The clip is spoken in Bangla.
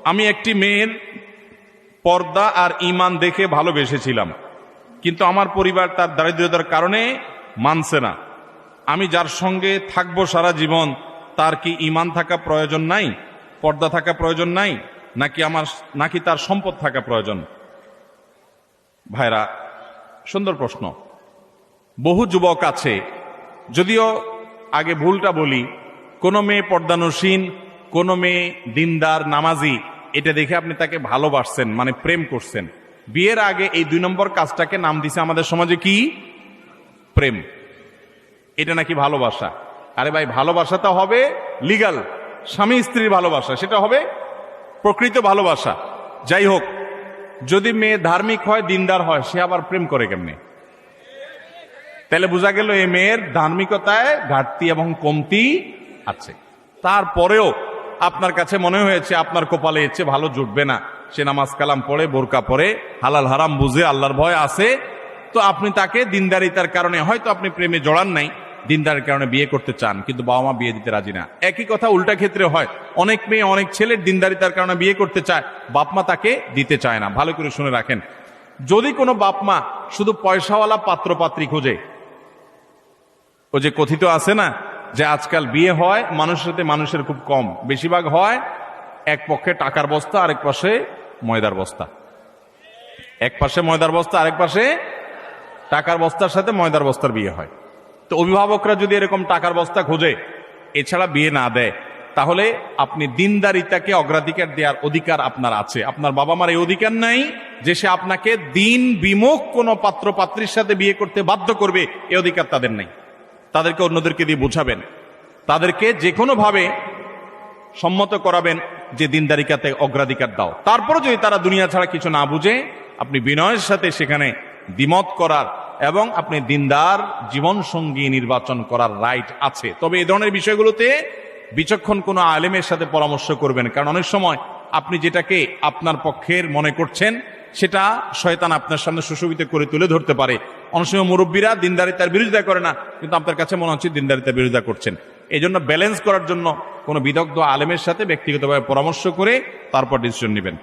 আমি একটি মেয়ের পর্দা আর ঈমান দেখে ভালোবেসেছিলাম, কিন্তু আমার পরিবার তার দারিদ্রতার কারণে মানছে না। আমি যার সঙ্গে থাকবো সারা জীবন তার কি ঈমান থাকা প্রয়োজন নাই, পর্দা থাকা প্রয়োজন নাই, নাকি তার সম্পদ থাকা প্রয়োজন? ভাইরা, সুন্দর প্রশ্ন। বহু যুবক আছে, যদিও আগে ভুলটা বলি, কোনো মেয়ে পর্দানসীন, কোনো মেয়ে দিনদার নামাজি, এটা দেখে আপনি তাকে ভালোবাসছেন, মানে প্রেম করছেন। বিয়ের আগে এই 2 নম্বর কাজটাকে নাম দিছে আমাদের সমাজে কি? প্রেম। এটা নাকি ভালোবাসা। আরে ভাই, ভালোবাসাটা হবে লিগাল, স্বামী স্ত্রীর ভালোবাসা, সেটা হবে প্রকৃত ভালোবাসা। যাই হোক, যদি মেয়ে ধার্মিক হয়, দিনদার হয়, সে আবার প্রেম করে কেমনে? তাহলে বোঝা গেল এই মেয়ের ধার্মিকতায় ঘাটতি এবং কমতি আছে। তারপরেও আপনার কাছে মনে হয়েছে আপনার কপালে এর চেয়ে ভালো জুটবে না, সে নামাজ কালাম পড়ে, বোরকা পরে, হালাল হারাম বুঝে, আল্লাহর ভয় আছে, তো আপনি তাকে দিনদারিতার কারণে, হয়তো আপনি প্রেমে জড়ান নাই, দিনদারের কারণে বিয়ে করতে চান, কিন্তু বাবা মা বিয়ে দিতে রাজি না। একই কথা উল্টা ক্ষেত্রে হয়, অনেক মেয়ে অনেক ছেলের দিনদারিতার কারণে বিয়ে করতে চায়, বাপ মা তাকে দিতে চায় না। ভালো করে শুনে রাখেন, যদি কোনো বাপ মা শুধু পয়সাওয়ালা পাত্র পাত্রী খোঁজে, ও যে কথিত আছে না যে আজকাল বিয়ে হয় মানুষের সাথে মানুষের খুব কম, বেশিরভাগ হয় এক পক্ষে টাকার বস্তা, আরেক পাশে ময়দার বস্তা। এক পাশে ময়দার বস্তা, আরেক পাশে টাকার বস্তার সাথে ময়দার বস্তার বিয়ে হয়। তো অভিভাবকরা যদি এরকম টাকার বস্তা খোঁজে, এছাড়া বিয়ে না দেয়, তাহলে আপনি দিনদারিতাকে অগ্রাধিকার দেওয়ার অধিকার আপনার আছে। আপনার বাবা মার এই অধিকার নাই যে সে আপনাকে দিন বিমুখ কোনো পাত্র পাত্রীর সাথে বিয়ে করতে বাধ্য করবে, এই অধিকার তাদের নাই। তাদেরকে অন্যদেরকে দিয়ে বোঝাবেন, তাদেরকে যে কোনো ভাবে সম্মত করাবেন যে দিনদারিকাতে অগ্রাধিকার দাও। তারপরে যদি তারা দুনিয়া ছাড়া কিছু না বুঝে, আপনি বিনয়ের সাথে সেখানে দ্বিমত করার এবং আপনি দিনদার জীবন সঙ্গী নির্বাচন করার রাইট আছে। তবে এই ধরনের বিষয়গুলোতে বিচক্ষণ কোনো আলেমের সাথে পরামর্শ করবেন, কারণ অনেক সময় আপনি যেটাকে আপনার পক্ষের মনে করছেন সেটা শয়তান আপনার সামনে সুশোভিত করে তুলে ধরতে পারে। অনেক সময় মুরব্বীরা দিনদারিতার বিরোধিতা করে না, কিন্তু আপনার কাছে মনে হচ্ছে দিনদারিতার বিরোধিতা করছেন। এই জন্য ব্যালেন্স করার জন্য কোনো বিদগ্ধ আলেমের সাথে ব্যক্তিগতভাবে পরামর্শ করে তারপর ডিসিশন নেবেন।